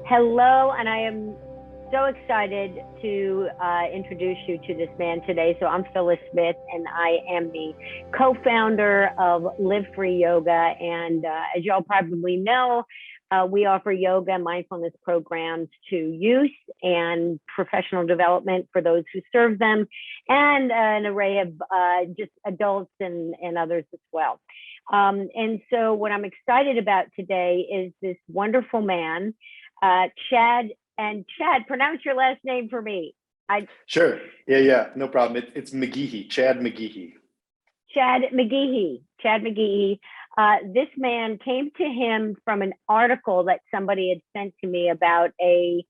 Hello, and I am so excited to introduce you to this man today. So I'm Phyllis Smith, and I am the co-founder of Live Free Yoga. And as y'all probably know, we offer yoga and mindfulness programs to youth and professional development for those who serve them, and an array of just adults and others as well. And so what I'm excited about today is this wonderful man, Chad. And Chad, pronounce your last name for me. Sure. Yeah. No problem. It's McGehee, Chad McGehee. Chad McGehee. Chad McGehee. This man came to him from an article that somebody had sent to me about a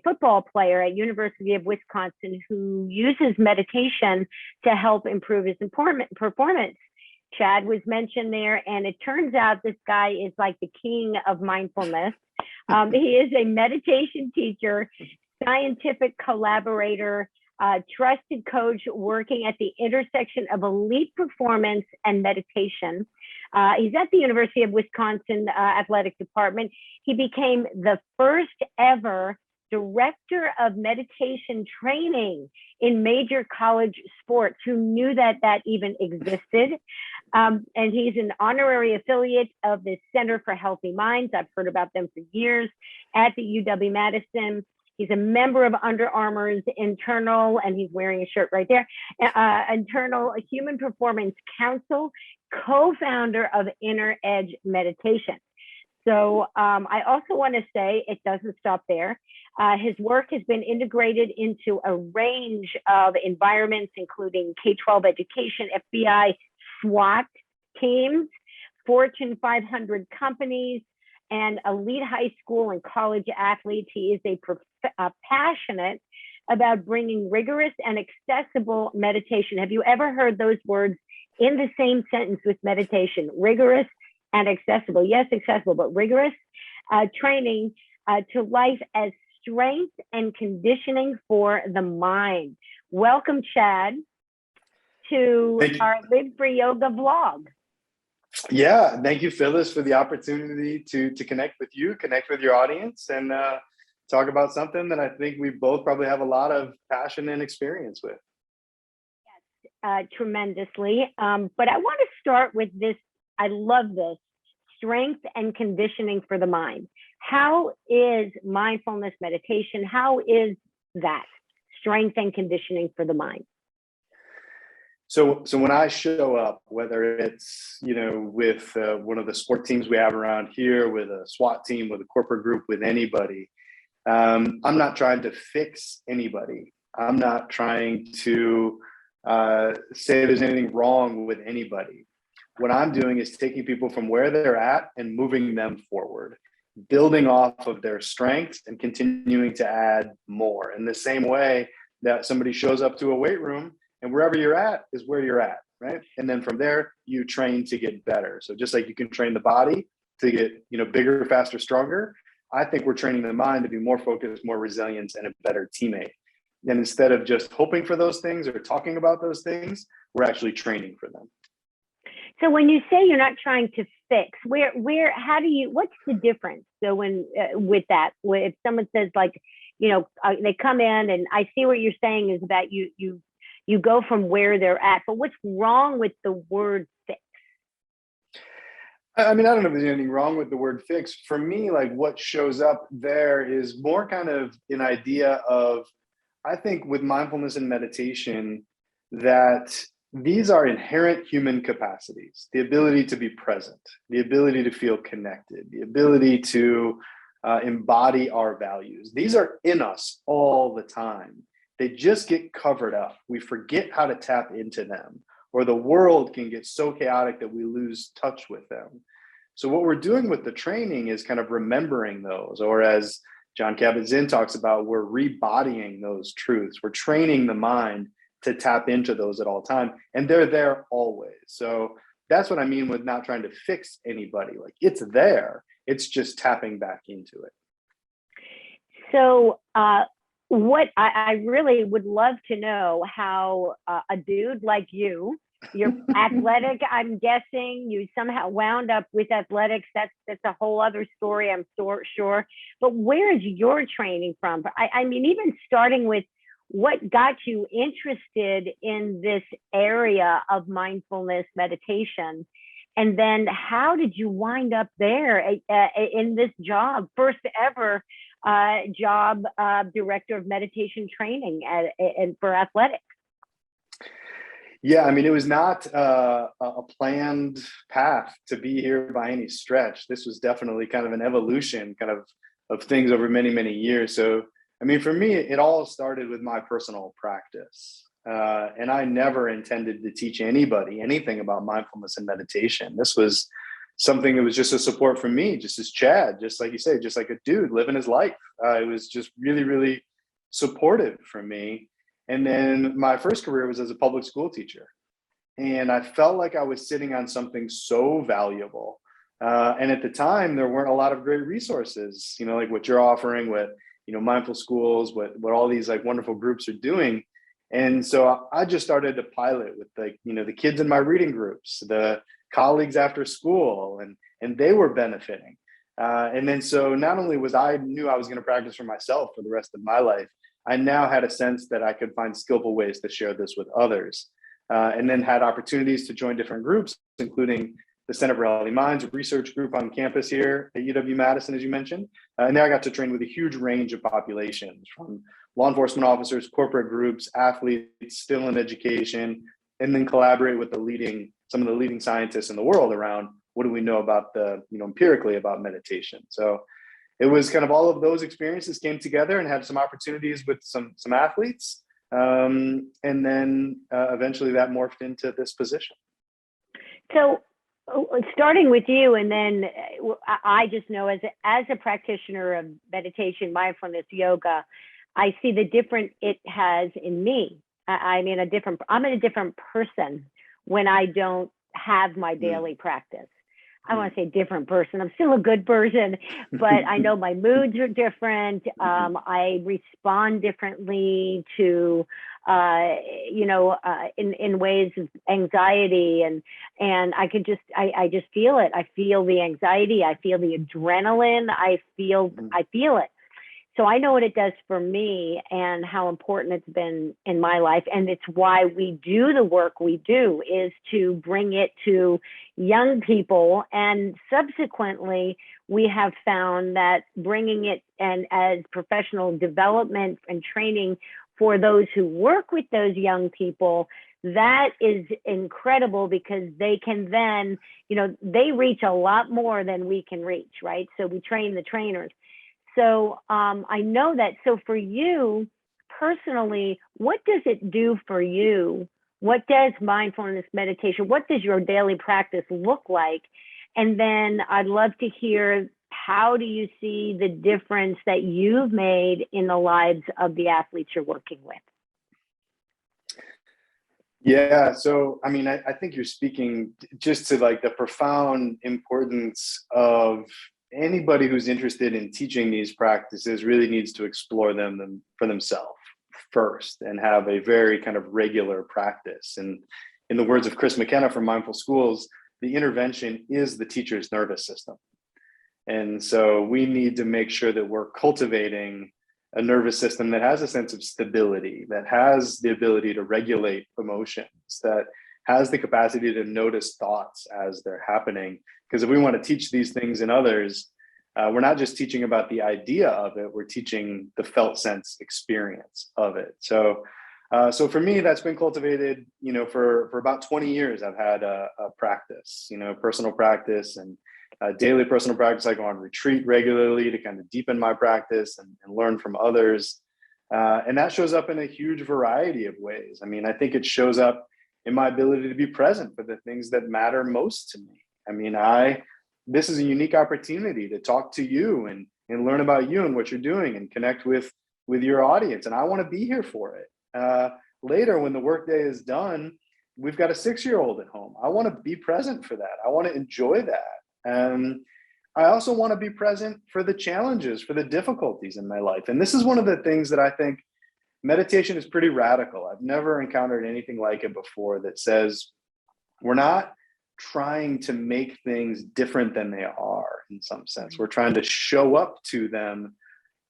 football player at University of Wisconsin who uses meditation to help improve his performance. Chad was mentioned there, and it turns out this guy is like the king of mindfulness. He is a meditation teacher, scientific collaborator, trusted coach working at the intersection of elite performance and meditation. He's at the University of Wisconsin Athletic Department. He became the first ever director of meditation training in major college sports. Who knew that even existed? And he's an honorary affiliate of the Center for Healthy Minds. I've heard about them for years at the UW-Madison. He's a member of Under Armour's internal, and he's wearing a shirt right there, internal Human Performance Council, co-founder of Inner Edge Meditation. So I also want to say it doesn't stop there. His work has been integrated into a range of environments, including K-12 education, FBI, SWAT teams, Fortune 500 companies, and elite high school and college athletes. He is passionate about bringing rigorous and accessible meditation. Have you ever heard those words in the same sentence with meditation? Rigorous and accessible. Yes, accessible, but rigorous training to life as strength and conditioning for the mind. Welcome, Chad, to our Live Free Yoga vlog. Yeah, thank you, Phyllis, for the opportunity to connect with you, connect with your audience, and talk about something that I think we both probably have a lot of passion and experience with. Yes, tremendously. But I want to start with this. I love this. Strength and conditioning for the mind. How is mindfulness meditation? How is that strength and conditioning for the mind? So when I show up, whether it's, with one of the sport teams we have around here, with a SWAT team, with a corporate group, with anybody, I'm not trying to fix anybody. I'm not trying to say there's anything wrong with anybody. What I'm doing is taking people from where they're at and moving them forward, building off of their strengths and continuing to add more. In the same way that somebody shows up to a weight room, and wherever you're at is where you're at, right? And then from there, you train to get better. So just like you can train the body to get, bigger, faster, stronger, I think we're training the mind to be more focused, more resilient, and a better teammate. And instead of just hoping for those things or talking about those things, we're actually training for them. So when you say you're not trying to fix, what's the difference? So with that, if someone says they come in, and I see what you're saying is that you go from where they're at, but what's wrong with the word fix? I mean, I don't know if there's anything wrong with the word fix. For me, what shows up there is more kind of an idea of, I think with mindfulness and meditation, that these are inherent human capacities: the ability to be present, the ability to feel connected, the ability to embody our values. These are in us all the time. They just get covered up. We forget how to tap into them, or the world can get so chaotic that we lose touch with them. So what we're doing with the training is kind of remembering those, or as John Kabat-Zinn talks about, we're rebodying those truths. We're training the mind to tap into those at all time, and they're there always. So that's what I mean with not trying to fix anybody. It's there. It's just tapping back into it. So what I really would love to know how a dude like you You're athletic, I'm guessing. You somehow wound up with athletics. That's a whole other story, I'm sure. But where is your training from? I mean, even starting with what got you interested in this area of mindfulness meditation, and then how did you wind up there in this job, first ever job, director of meditation training for athletics? Yeah, I mean, it was not a planned path to be here by any stretch. This was definitely kind of an evolution of things over many, many years. So, I mean, for me, it all started with my personal practice. And I never intended to teach anybody anything about mindfulness and meditation. This was something that was just a support for me, just as Chad, just like you say, just like a dude living his life. It was just really, really supportive for me. And then my first career was as a public school teacher. And I felt like I was sitting on something so valuable. And at the time, there weren't a lot of great resources, like what you're offering, what, mindful schools, what all these like wonderful groups are doing. And so I just started to pilot with the kids in my reading groups, the colleagues after school, and they were benefiting. And then so not only knew I was going to practice for myself for the rest of my life, I now had a sense that I could find skillful ways to share this with others, and then had opportunities to join different groups, including the Center for Healthy Minds, a research group on campus here at UW-Madison, as you mentioned. And there I got to train with a huge range of populations, from law enforcement officers, corporate groups, athletes, still in education, and then collaborate with some of the leading scientists in the world around what do we know about empirically about meditation. So it was kind of all of those experiences came together and had some opportunities with some athletes. And then eventually that morphed into this position. So starting with you, and then I just know as a practitioner of meditation, mindfulness, yoga, I see the difference it has in me. I'm in a different person when I don't have my daily practice. I want to say different person. I'm still a good person, but I know my moods are different. I respond differently to, in ways of anxiety, and I just feel it. I feel the anxiety. I feel the adrenaline. I feel it. So I know what it does for me and how important it's been in my life. And it's why we do the work we do, is to bring it to young people. And subsequently, we have found that bringing it and as professional development and training for those who work with those young people, that is incredible, because they can then, they reach a lot more than we can reach, right? So we train the trainers. So I know that. So for you personally, what does it do for you? What does mindfulness meditation, what does your daily practice look like? And then I'd love to hear, how do you see the difference that you've made in the lives of the athletes you're working with? Yeah, so I mean, I think you're speaking just to like the profound importance of anybody who's interested in teaching these practices really needs to explore them for themselves first, and have a very kind of regular practice. And in the words of Chris McKenna from Mindful Schools, the intervention is the teacher's nervous system. And so we need to make sure that we're cultivating a nervous system that has a sense of stability, that has the ability to regulate emotions, that has the capacity to notice thoughts as they're happening. Because if we want to teach these things in others, we're not just teaching about the idea of it, we're teaching the felt sense experience of it. So for me, that's been cultivated, for about 20 years. I've had a practice, personal practice and daily personal practice. I go on retreat regularly to kind of deepen my practice and learn from others. And that shows up in a huge variety of ways. I mean, I think it shows up in my ability to be present for the things that matter most to me. I mean, this is a unique opportunity to talk to you and learn about you and what you're doing and connect with your audience. And I want to be here for it. Later, when the workday is done, we've got a 6-year-old at home. I want to be present for that. I want to enjoy that. I also want to be present for the challenges, for the difficulties in my life. And this is one of the things that I think meditation is pretty radical. I've never encountered anything like it before, that says We're not trying to make things different than they are in some sense. We're trying to show up to them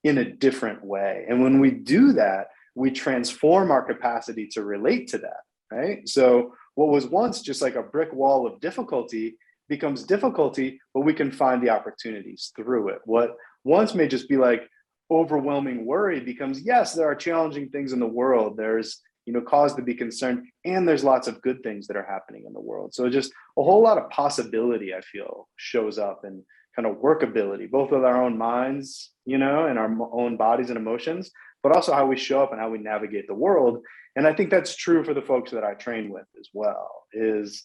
in a different way. And when we do that, we transform our capacity to relate to that, right? So what was once just like a brick wall of difficulty becomes difficulty, but we can find the opportunities through it. What once may just be like overwhelming worry becomes, yes, there are challenging things in the world. There's, cause to be concerned, and there's lots of good things that are happening in the world. So just a whole lot of possibility, I feel, shows up, and kind of workability, both with our own minds, and our own bodies and emotions, but also how we show up and how we navigate the world. And I think that's true for the folks that I train with as well, is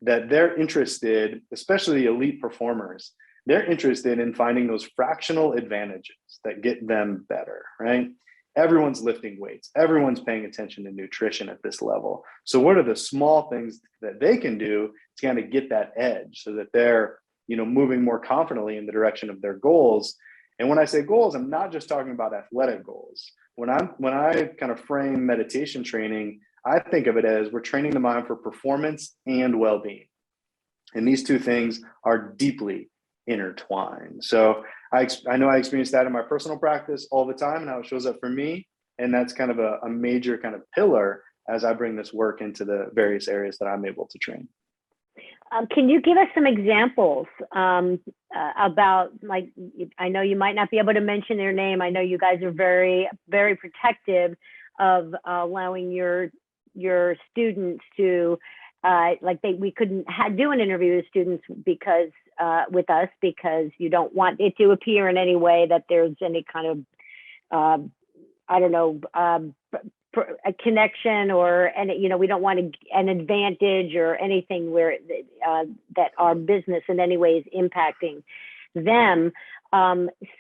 that they're interested, especially the elite performers, they're interested in finding those fractional advantages that get them better, right? Everyone's lifting weights. Everyone's paying attention to nutrition at this level. So what are the small things that they can do to kind of get that edge so that they're, moving more confidently in the direction of their goals? And when I say goals, I'm not just talking about athletic goals. When I kind of frame meditation training, I think of it as we're training the mind for performance and well-being. And these two things are deeply intertwined. So I know I experience that in my personal practice all the time and how it shows up for me. And that's kind of a major kind of pillar as I bring this work into the various areas that I'm able to train. Can you give us some examples about, like, I know you might not be able to mention their name. I know you guys are very, very protective of allowing your students to, we couldn't do an interview with students because with us, because you don't want it to appear in any way that there's any kind of, a connection or any, we don't want an advantage or anything where that our business in any way is impacting them.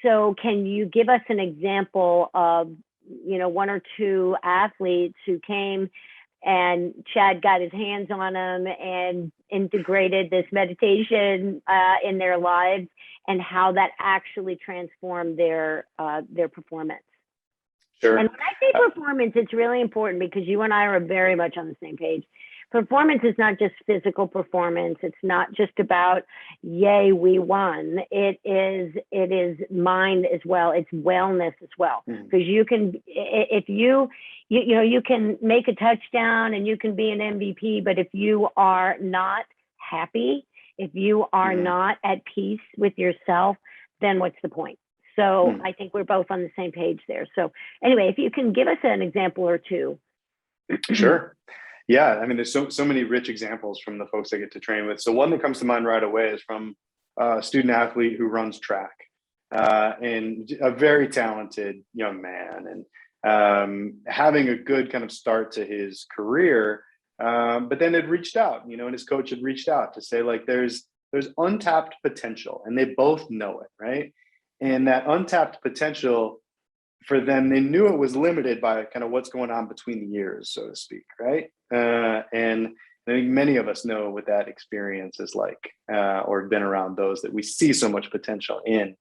So can you give us an example of, one or two athletes who came and Chad got his hands on them and integrated this meditation in their lives, and how that actually transformed their performance? Sure. And when I say performance, it's really important because you and I are very much on the same page. Performance is not just physical performance. It's not just about, yay, we won. It is mind as well. It's wellness as well. Because you can, if you can make a touchdown and you can be an MVP, but if you are not happy, if you are not at peace with yourself, then what's the point? So I think we're both on the same page there. So anyway, if you can give us an example or two. Sure. Yeah. I mean, there's so many rich examples from the folks I get to train with. So one that comes to mind right away is from a student athlete who runs track, and a very talented young man, and having a good kind of start to his career. But then it reached out, and his coach had reached out to say, like, there's untapped potential, and they both know it, right? And that untapped potential for them, they knew it was limited by kind of what's going on between the years, so to speak, right? And I think many of us know what that experience is like, or been around those that we see so much potential in.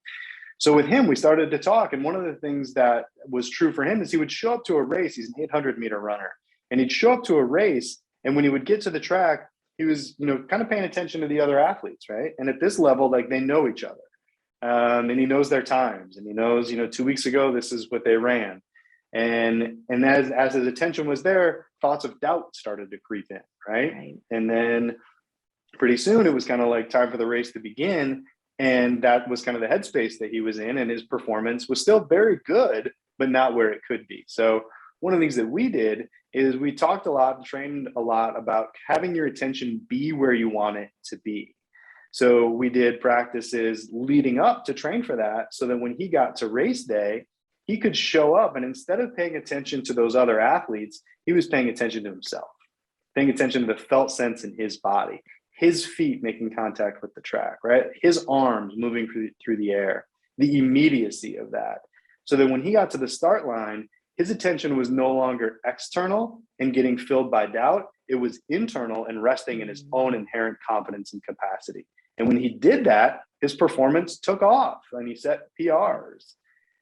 So with him, we started to talk. And one of the things that was true for him is he would show up to a race. He's an 800-meter runner. And he'd show up to a race. And when he would get to the track, he was, kind of paying attention to the other athletes, right? And at this level, like, they know each other. And he knows their times, and he knows, 2 weeks ago, this is what they ran. And as his attention was there, thoughts of doubt started to creep in, right? And then pretty soon it was kind of like time for the race to begin. And that was kind of the headspace that he was in, and his performance was still very good, but not where it could be. So one of the things that we did is we talked a lot and trained a lot about having your attention be where you want it to be. So we did practices leading up to train for that, so that when he got to race day, he could show up, and instead of paying attention to those other athletes, he was paying attention to himself, paying attention to the felt sense in his body, his feet making contact with the track, right? His arms moving through the air, the immediacy of that. So that when he got to the start line, his attention was no longer external and getting filled by doubt. It was internal and resting in his own inherent confidence and capacity. And when he did that, his performance took off and he set PRs.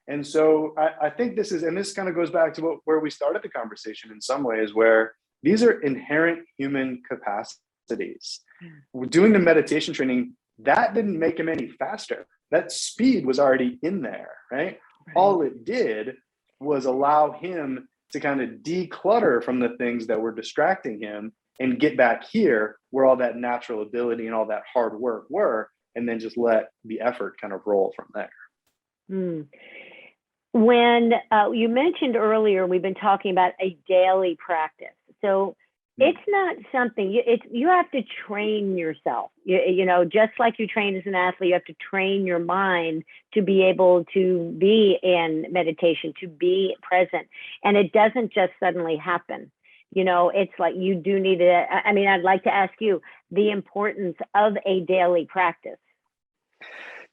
And so I think this kind of goes back to where we started the conversation in some ways, where these are inherent human capacities necessities. Doing the meditation training, that didn't make him any faster. That speed was already in there, right? All it did was allow him to kind of declutter from the things that were distracting him and get back here where all that natural ability and all that hard work were, and then just let the effort kind of roll from there. Mm. When you mentioned earlier, we've been talking about a daily practice. So it's not something, you have to train yourself. You know, just like you train as an athlete, you have to train your mind to be able to be in meditation, to be present. And it doesn't just suddenly happen. You know, it's like you do need to, I mean, I'd like to ask you the importance of a daily practice.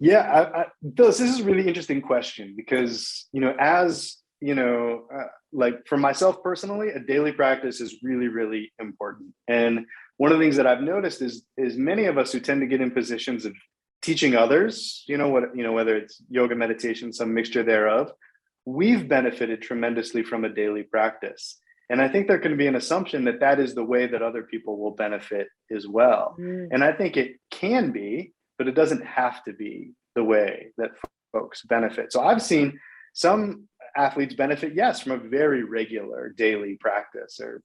Yeah, Phyllis, this is a really interesting question because, you know, as you know, like for myself personally, a daily practice is really, really important. And one of the things that I've noticed is many of us who tend to get in positions of teaching others, whether it's yoga, meditation, some mixture thereof, we've benefited tremendously from a daily practice. And I think there can be an assumption that that is the way that other people will benefit as well. And I think it can be, but it doesn't have to be the way that folks benefit. So I've seen some athletes benefit, yes, from a very regular daily practice or,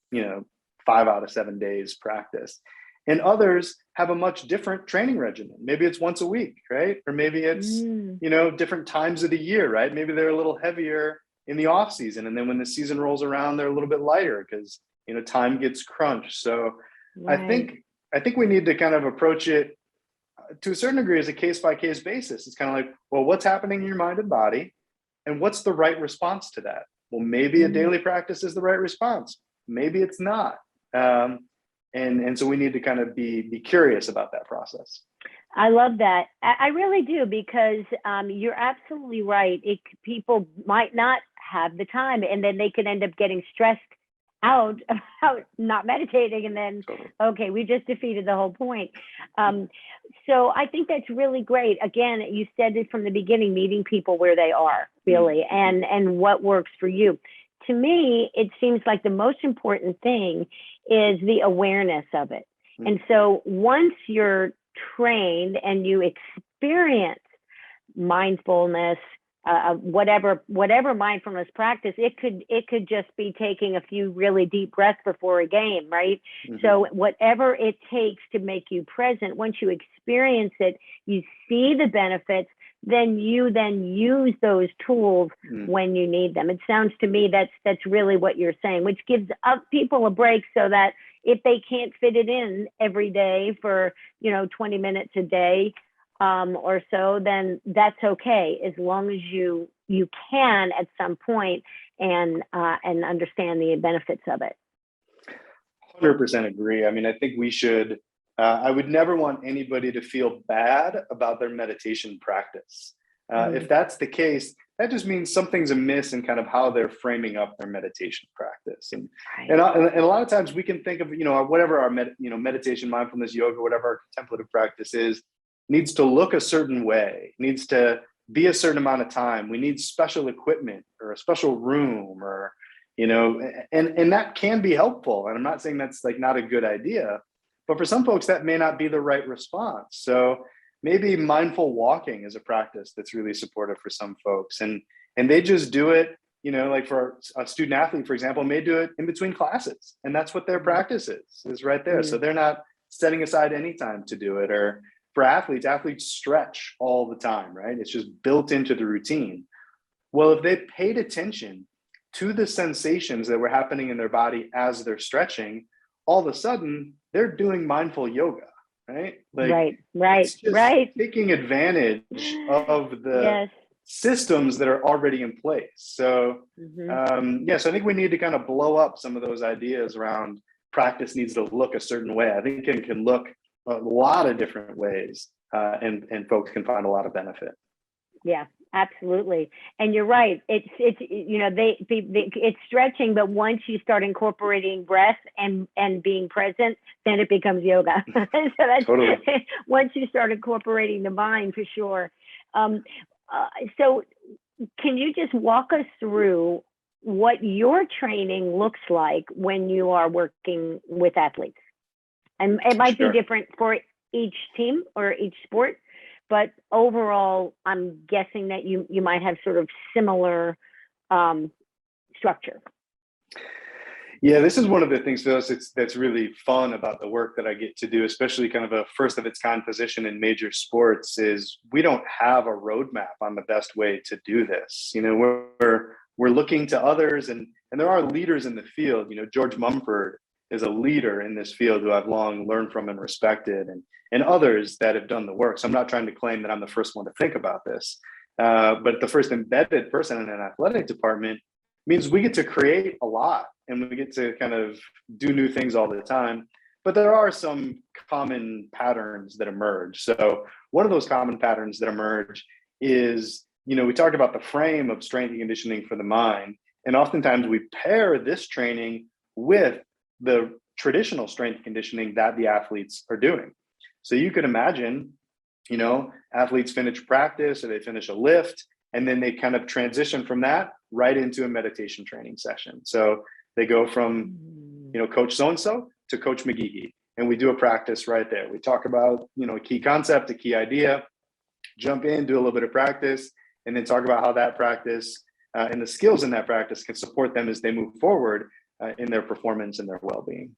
5 out of 7 days practice. And others have a much different training regimen. Maybe it's once a week, right? Or maybe it's, different times of the year, right? Maybe they're a little heavier in the off season. And then when the season rolls around, they're a little bit lighter because, time gets crunched. So I think we need to kind of approach it to a certain degree as a case-by-case basis. It's kind of like, well, what's happening in your mind and body? And what's the right response to that? Well, maybe a daily practice is the right response. Maybe it's not. And so we need to kind of be curious about that process. I love that. I really do, because you're absolutely right. People might not have the time, and then they could end up getting stressed out about not meditating, and then, okay, we just defeated the whole point. So I think that's really great. Again, you said it from the beginning, meeting people where they are, really, and what works for you. To me, it seems like the most important thing is the awareness of it. And so once you're trained and you experience mindfulness, whatever mindfulness practice, it could just be taking a few really deep breaths before a game, right? So whatever it takes to make you present, once you experience it, you see the benefits, then you use those tools when you need them. It sounds to me that's really what you're saying, which gives people a break, so that if they can't fit it in every day for 20 minutes a day or so, then that's okay, as long as you can at some point and understand the benefits of it. 100% agree. I mean, I think we should. I would never want anybody to feel bad about their meditation practice. If that's the case, that just means something's amiss in kind of how they're framing up their meditation practice. And a lot of times we can think of, whatever our meditation, mindfulness, yoga, whatever our contemplative practice is, needs to look a certain way, needs to be a certain amount of time. We need special equipment or a special room, or, and that can be helpful. And I'm not saying that's like not a good idea, but for some folks that may not be the right response. So maybe mindful walking is a practice that's really supportive for some folks. And they just do it, like for a student athlete, for example, may do it in between classes. And that's what their practice is right there. So they're not setting aside any time to do it. Or for athletes stretch all the time, right? It's just built into the routine. Well, if they paid attention to the sensations that were happening in their body as they're stretching, all of a sudden they're doing mindful yoga, right? Like, right. Taking advantage of the systems that are already in place. So, so I think we need to kind of blow up some of those ideas around practice needs to look a certain way. I think it can look a lot of different ways, and folks can find a lot of benefit. Yeah, absolutely. And you're right. It's it's stretching, but once you start incorporating breath and being present, then it becomes yoga. So that's totally. Once you start incorporating the mind, for sure. So can you just walk us through what your training looks like when you are working with athletes? And it might be Sure. different for each team or each sport, but overall, I'm guessing that you might have sort of similar structure. Yeah, this is one of the things, Phyllis, that's really fun about the work that I get to do, especially kind of a first of its kind position in major sports, is we don't have a roadmap on the best way to do this. You know, we're looking to others, and there are leaders in the field. You know, George Mumford is a leader in this field who I've long learned from and respected, and others that have done the work. So I'm not trying to claim that I'm the first one to think about this, but the first embedded person in an athletic department means we get to create a lot and we get to kind of do new things all the time. But there are some common patterns that emerge. So one of those common patterns that emerge is, you know, we talk about the frame of strength and conditioning for the mind. And oftentimes we pair this training with the traditional strength and conditioning that the athletes are doing. So you could imagine, you know, athletes finish practice or they finish a lift, and then they kind of transition from that right into a meditation training session. So they go from, you know, Coach so-and-so to Coach McGehee, and we do a practice right there. We talk about, you know, a key concept, a key idea, jump in, do a little bit of practice, and then talk about how that practice and the skills in that practice can support them as they move forward in their performance and their well-being.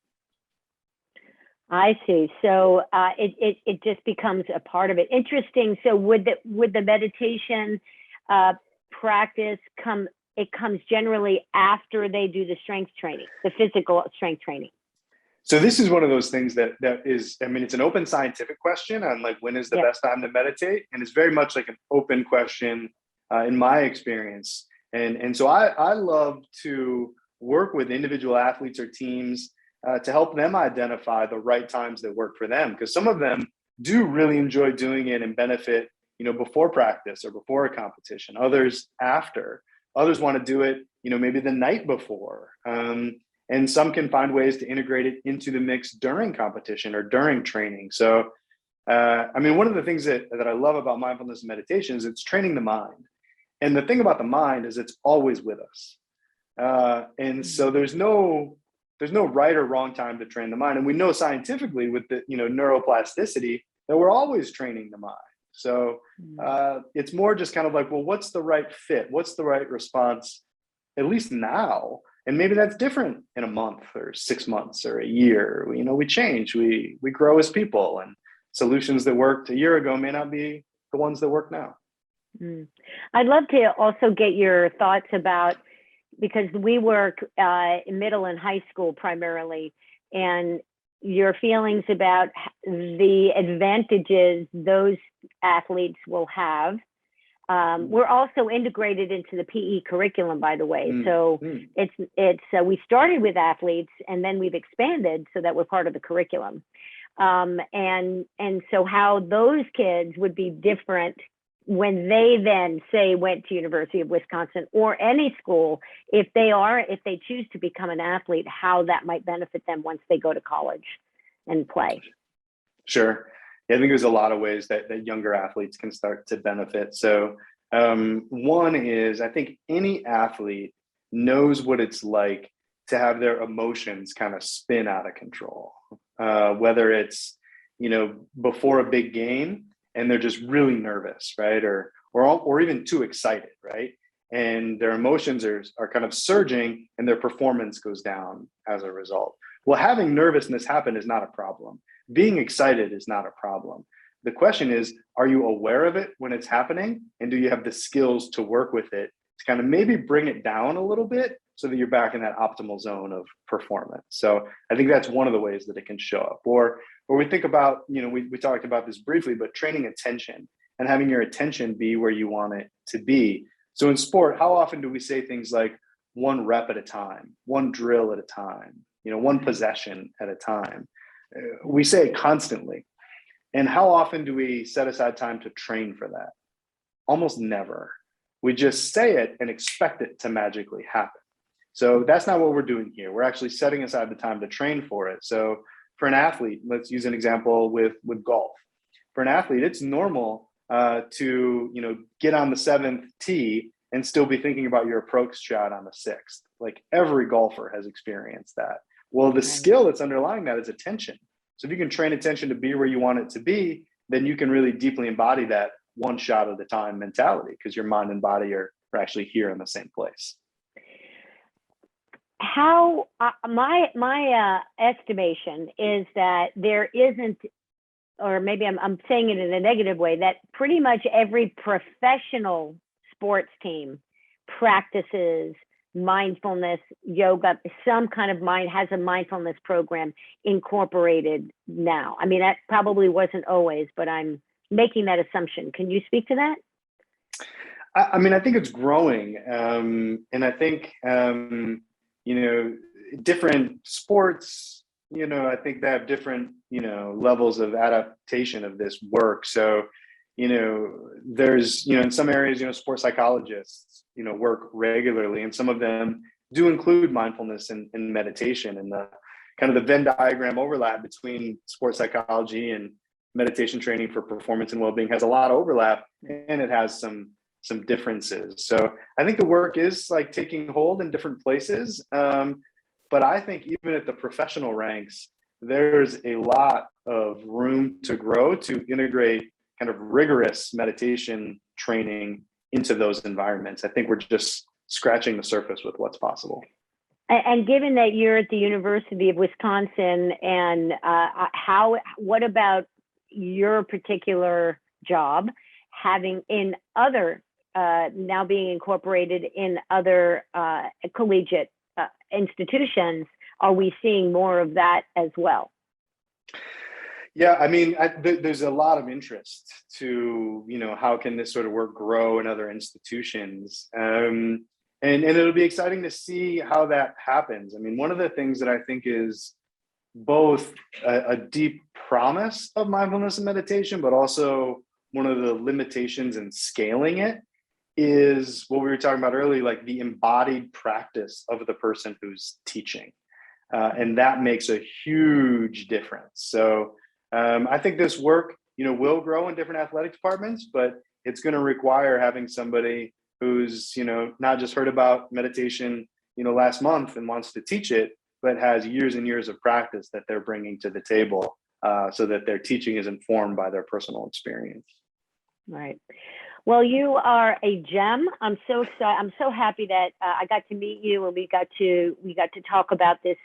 I see. So it just becomes a part of it. Interesting. So would the meditation practice come? It comes generally after they do the strength training, the physical strength training. So this is one of those things that is, I mean, it's an open scientific question on like, when is the best time to meditate? And it's very much like an open question in my experience. And so I love to work with individual athletes or teams to help them identify the right times that work for them. Because some of them do really enjoy doing it and benefit, you know, before practice or before a competition, others after. Others want to do it, you know, maybe the night before. And some can find ways to integrate it into the mix during competition or during training. So, I mean, one of the things that I love about mindfulness and meditation is it's training the mind. And the thing about the mind is it's always with us. And so there's no right or wrong time to train the mind. And we know scientifically with the, you know, neuroplasticity that we're always training the mind. So it's more just kind of like, well, what's the right fit? What's the right response, at least now? And maybe that's different in a month or 6 months or a year. You know, we change, we grow as people, and solutions that worked a year ago may not be the ones that work now. I'd love to also get your thoughts about, because we work in middle and high school primarily, and your feelings about the advantages those athletes will have. We're also integrated into the PE curriculum, by the way. So it's we started with athletes and then we've expanded so that we're part of the curriculum. And so how those kids would be different when they then say went to University of Wisconsin or any school, if they choose to become an athlete, how that might benefit them once they go to college and play. Sure. Yeah, I think there's a lot of ways that younger athletes can start to benefit. So one is, I think any athlete knows what it's like to have their emotions kind of spin out of control, whether it's, you know, before a big game and they're just really nervous, right? Or even too excited, right? And their emotions are kind of surging and their performance goes down as a result. Well, having nervousness happen is not a problem. Being excited is not a problem. The question is, are you aware of it when it's happening? And do you have the skills to work with it to kind of maybe bring it down a little bit so that you're back in that optimal zone of performance? So I think that's one of the ways that it can show up. Or we think about, you know, we talked about this briefly, but training attention and having your attention be where you want it to be. So in sport, how often do we say things like one rep at a time, one drill at a time, you know, one possession at a time? We say it constantly. And how often do we set aside time to train for that? Almost never. We just say it and expect it to magically happen. So that's not what we're doing here. We're actually setting aside the time to train for it. So for an athlete, let's use an example with golf. For an athlete, it's normal to, you know, get on the 7th tee and still be thinking about your approach shot on the 6th. Like every golfer has experienced that. Well, the skill that's underlying that is attention. So if you can train attention to be where you want it to be, then you can really deeply embody that one shot at a time mentality, because your mind and body are actually here in the same place. How my estimation is that there isn't, or maybe I'm saying it in a negative way, that pretty much every professional sports team practices mindfulness, yoga, some kind of has a mindfulness program incorporated now. I mean, that probably wasn't always, but I'm making that assumption. Can you speak to that? I mean, I think it's growing. And I think, different sports, I think they have different, levels of adaptation of this work. So, there's, in some areas, sports psychologists, work regularly, and some of them do include mindfulness and meditation, and the kind of the Venn diagram overlap between sports psychology and meditation training for performance and well-being has a lot of overlap, and it has some differences. So I think the work is like taking hold in different places. But I think even at the professional ranks, there's a lot of room to grow to integrate kind of rigorous meditation training into those environments. I think we're just scratching the surface with what's possible. And given that you're at the University of Wisconsin, and what about your particular job having in other, now being incorporated in other collegiate institutions? Are we seeing more of that as well? Yeah, I mean, there's a lot of interest to, how can this sort of work grow in other institutions? And it'll be exciting to see how that happens. I mean, one of the things that I think is both a deep promise of mindfulness and meditation, but also one of the limitations in scaling it, is what we were talking about earlier, like the embodied practice of the person who's teaching. And that makes a huge difference. So I think this work, will grow in different athletic departments, but it's going to require having somebody who's, not just heard about meditation, last month and wants to teach it, but has years and years of practice that they're bringing to the table, so that their teaching is informed by their personal experience. Right. Well, you are a gem. I'm so excited. I'm so happy that I got to meet you, and we got to talk about this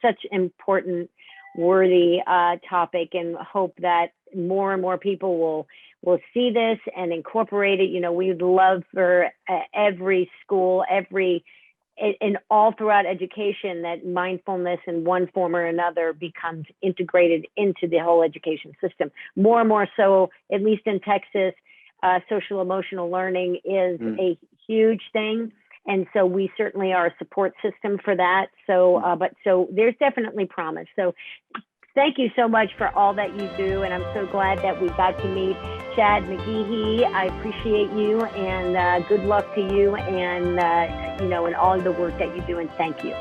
such important, worthy topic, and hope that more and more people will see this and incorporate it. We'd love for every school, and all throughout education, that mindfulness in one form or another becomes integrated into the whole education system. More and more so, at least in Texas. Social emotional learning is a huge thing. And so we certainly are a support system for that. So, so there's definitely promise. So thank you so much for all that you do. And I'm so glad that we got to meet Chad McGehee. I appreciate you, and good luck to you, and, and all the work that you do. And thank you.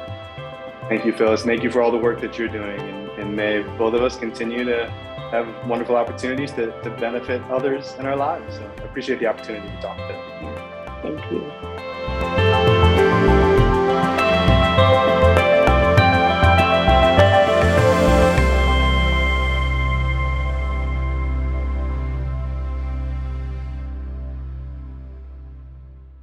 Thank you, Phyllis. Thank you for all the work that you're doing. And may both of us continue to have wonderful opportunities to benefit others in our lives. So I appreciate the opportunity to talk to them.